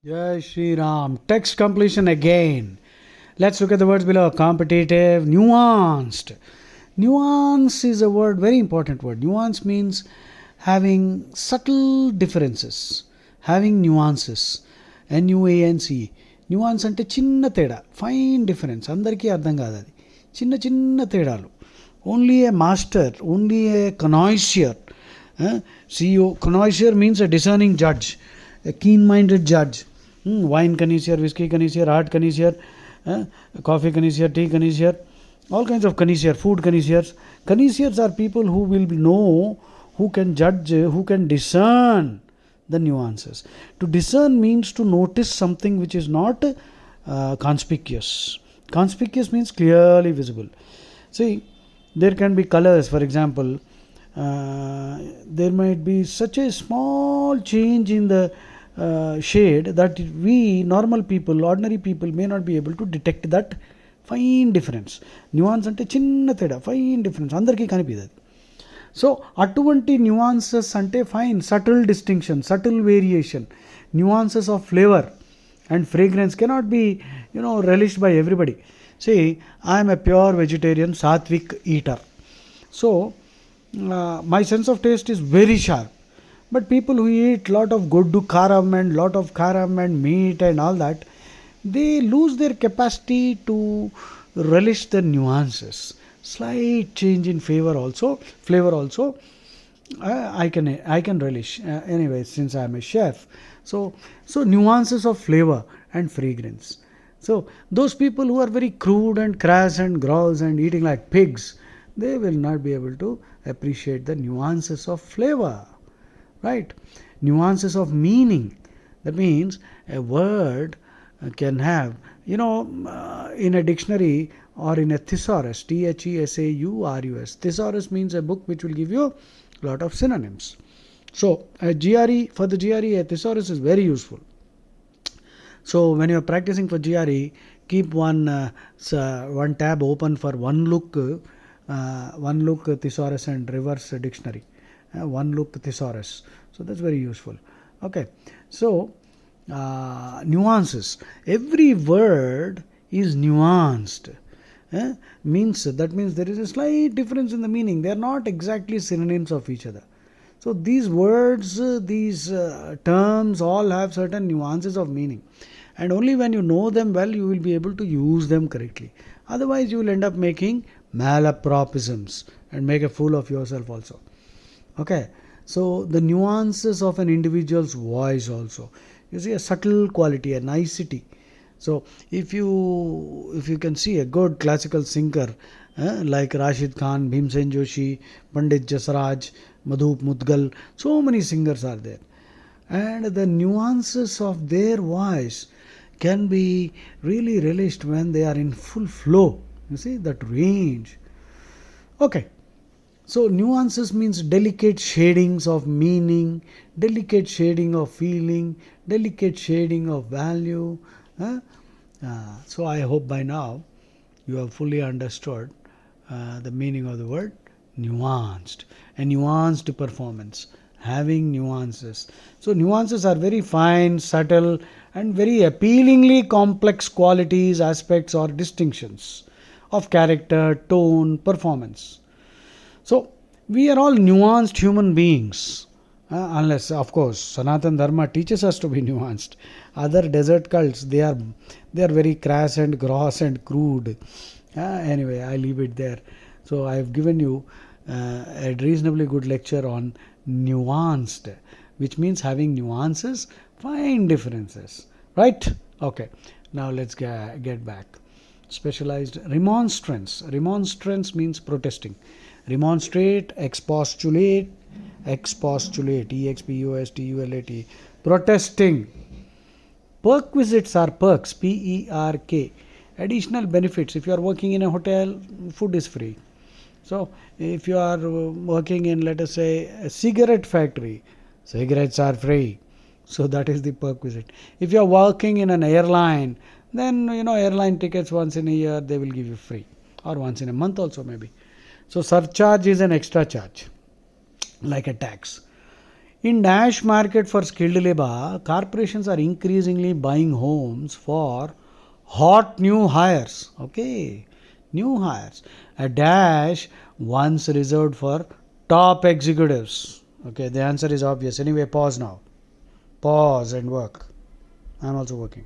Jai Shri Ram. Text completion again. Let's look at the words below. Competitive, nuanced. Nuance is a word, very important word. Nuance means having subtle differences, having nuances. NUANCE. Nuance అంటే చిన్న తేడా, fine difference, అందరికీ అర్థం కాదు అది. చిన్న చిన్న తేడాలు. Only a master, only a connoisseur. CEO, connoisseur means a discerning judge, a keen-minded judge. Wine connoisseur, whiskey connoisseur, art connoisseur, coffee connoisseur, tea connoisseur, all kinds of connoisseur, food connoisseurs. Connoisseurs are people who will know, who can judge, who can discern the nuances. To discern means to notice something which is not conspicuous. Conspicuous means clearly visible. See, there can be colors, for example. There might be such a small change in the shade that we normal people, ordinary people may not be able to detect that fine difference. Nuance అంటే చిన్న తేడా, fine difference, అందరికీ కనిపిస్తుంది. So అటువంటి nuances అంటే fine, subtle distinction, subtle variation. Nuances of flavour and fragrance cannot be relished by everybody. See, I am a pure vegetarian sattvic eater, so my sense of taste is very sharp. But people who eat lot of goddu karam and lot of karam and meat and all that, they lose their capacity to relish the nuances. Slight change in flavor also, I can relish anyway, since I am a chef. So nuances of flavor and fragrance. So those people who are very crude and crass and gross and eating like pigs, they will not be able to appreciate the nuances of flavor, right? Nuances of meaning. That means a word can have, in a dictionary or in a thesaurus, thesaurus. Thesaurus means a book which will give you a lot of synonyms. So for the GRE, a thesaurus is very useful. So when you are practicing for GRE, keep one tab open for one look thesaurus and reverse dictionary. One look thesaurus. So that's very useful. Okay. So nuances. Every word is nuanced. That means there is a slight difference in the meaning. They are not exactly synonyms of each other. So these words, these terms all have certain nuances of meaning. And only when you know them well, you will be able to use them correctly. Otherwise, you will end up making malapropisms and make a fool of yourself also. Okay. So the nuances of an individual's voice also. You see, a subtle quality, a nicety. So if you can see a good classical singer like Rashid Khan, Bhimsen Joshi, Pandit Jasraj, Madhup Mudgal, so many singers are there. And the nuances of their voice can be really relished when they are in full flow. You see, that range. Okay. So nuances means delicate shadings of meaning, delicate shading of feeling, delicate shading of value. So I hope by now you have fully understood the meaning of the word nuanced. A nuanced performance, having nuances. So nuances are very fine, subtle and very appealingly complex qualities, aspects or distinctions of character, tone, performance. So we are all nuanced human beings, unless of course Sanatan Dharma teaches us to be nuanced. Other desert cults, they are very crass and gross and crude. Anyway, I leave it there. So I have given you a reasonably good lecture on nuanced, which means having nuances, fine differences, right? Okay, now let's get back. Specialized remonstrance. Remonstrance means protesting. Remonstrate, expostulate, expostulate, protesting. Perquisites are perks, PERK, additional benefits. If you are working in a hotel, food is free. So if you are working in, let us say, a cigarette factory, cigarettes are free. So that is the perquisite. If you are working in an airline, then airline tickets once in a year they will give you free, or once in a month also maybe. So surcharge is an extra charge, like a tax. In dash market for skilled labor, corporations are increasingly buying homes for hot new hires. Okay, new hires. A dash once reserved for top executives. Okay, the answer is obvious. Anyway, pause now. Pause and work. I'm also working.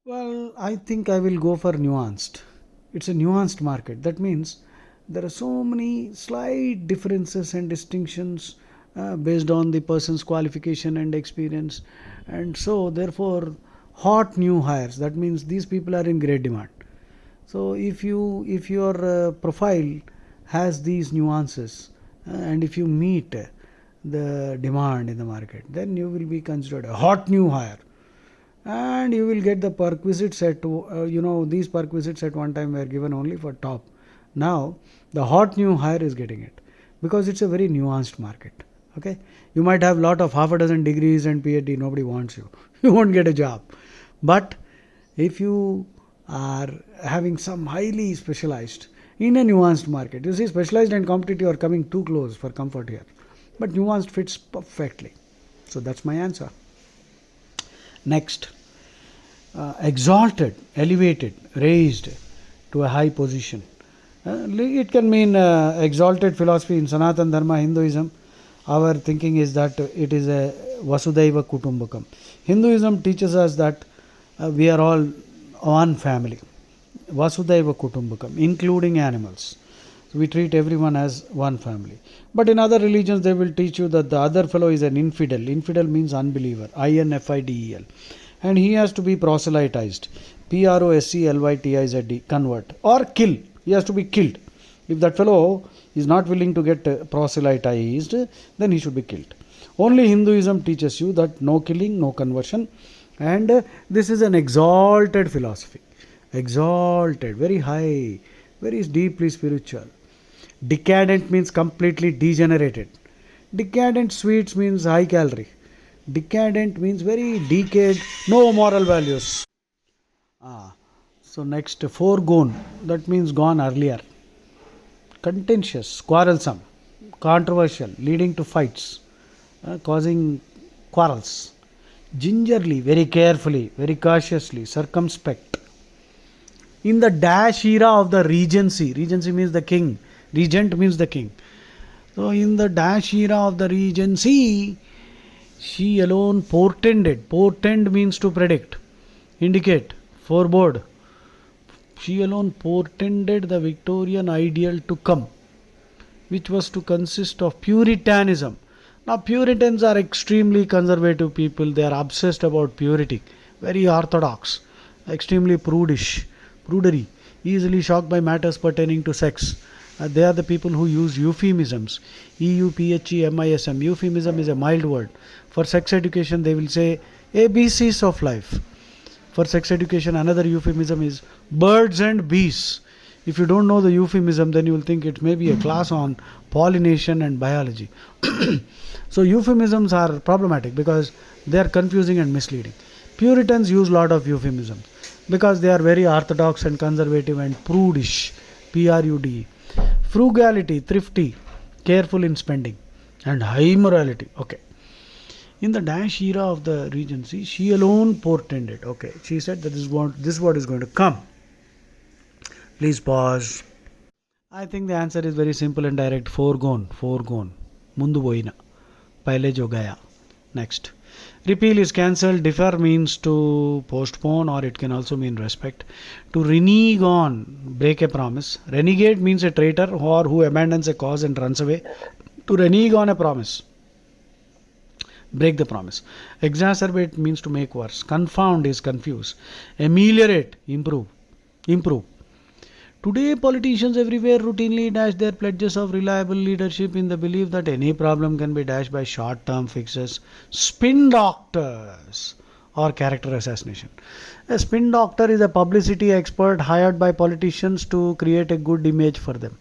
Well, I think I will go for nuanced. It's a nuanced market. That means there are so many slight differences and distinctions based on the person's qualification and experience, and so therefore hot new hires. That means these people are in great demand. So if your profile has these nuances and if you meet the demand in the market, then you will be considered a hot new hire, and you will get the perquisites at these perquisites at one time were given only for top. Now the hot new hire is getting it because it's a very nuanced market. Okay, you might have lot of half a dozen degrees and PhD, nobody wants you. You won't get a job. But if you are having some highly specialized in a nuanced market, you see, specialized and competitive are coming too close for comfort here, but nuanced fits perfectly. So that's my answer. Next, exalted, elevated, raised to a high position. It can mean exalted philosophy in Sanatan Dharma, Hinduism. Our thinking is that it is a Vasudhaiva Kutumbakam. Hinduism teaches us that we are all one family. Vasudhaiva Kutumbakam, including animals. So we treat everyone as one family. But in other religions, they will teach you that the other fellow is an infidel. Infidel means unbeliever. INFIDEL. And he has to be proselytized. PROSCLYTIZD. Convert. Or kill. He has to be killed. If that fellow is not willing to get proselytized, then he should be killed. Only Hinduism teaches you that no killing, no conversion. And this is an exalted philosophy. Exalted, very high, very deeply spiritual. Decadent means completely degenerated. Decadent sweets means high calorie. Decadent means very decayed, no moral values. So next, foregone, that means gone earlier. Contentious, quarrelsome, controversial, leading to fights, causing quarrels. Gingerly, very carefully, very cautiously, circumspect. In the dash era of the regency means the king, regent means the king. So in the dash era of the regency, she alone portended. Portend means to predict, indicate, forebode. She alone portended the Victorian ideal to come, which was to consist of Puritanism. Now Puritans are extremely conservative people. They are obsessed about purity, very orthodox, extremely prudery, easily shocked by matters pertaining to sex. They are the people who use euphemisms. EUPHEMISM. Euphemism is a mild word. For sex education, they will say ABCs of life. For sex education, another euphemism is birds and bees. If you don't know the euphemism, then you will think it may be a class on pollination and biology. So euphemisms are problematic because they are confusing and misleading. Puritans use a lot of euphemisms because they are very orthodox and conservative and prudish. PRUDE. Frugality, thrifty, careful in spending, and high morality. Okay. In the dash era of the regency, she alone portended. Okay, she said that this is what is going to come. Please pause. I think the answer is very simple and direct. Foregone. Mundu boina. Paile jo gaya. Next. Repeal is cancelled. Defer means to postpone, or it can also mean respect. To renege on, break a promise. Renegade means a traitor or who abandons a cause and runs away. To renege on a promise, break the promise. Exacerbate means to make worse. Confound is confuse. Ameliorate, improve. Today, politicians everywhere routinely dash their pledges of reliable leadership in the belief that any problem can be dashed by short-term fixes, spin doctors, or character assassination. A spin doctor is a publicity expert hired by politicians to create a good image for them.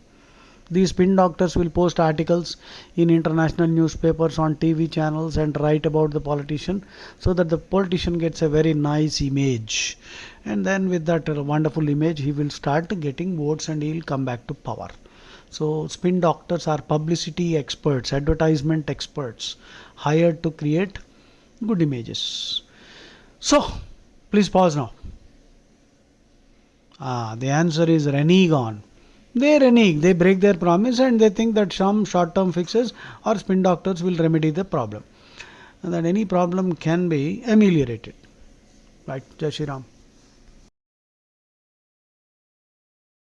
These spin doctors will post articles in international newspapers, on TV channels, and write about the politician so that the politician gets a very nice image. And then with that wonderful image, he will start getting votes and he will come back to power. So spin doctors are publicity experts, advertisement experts, hired to create good images. So please pause now. The answer is renege on. They renege, they break their promise, and they think that some short-term fixes or spin doctors will remedy the problem, and that any problem can be ameliorated. Right, Jai Shri Ram.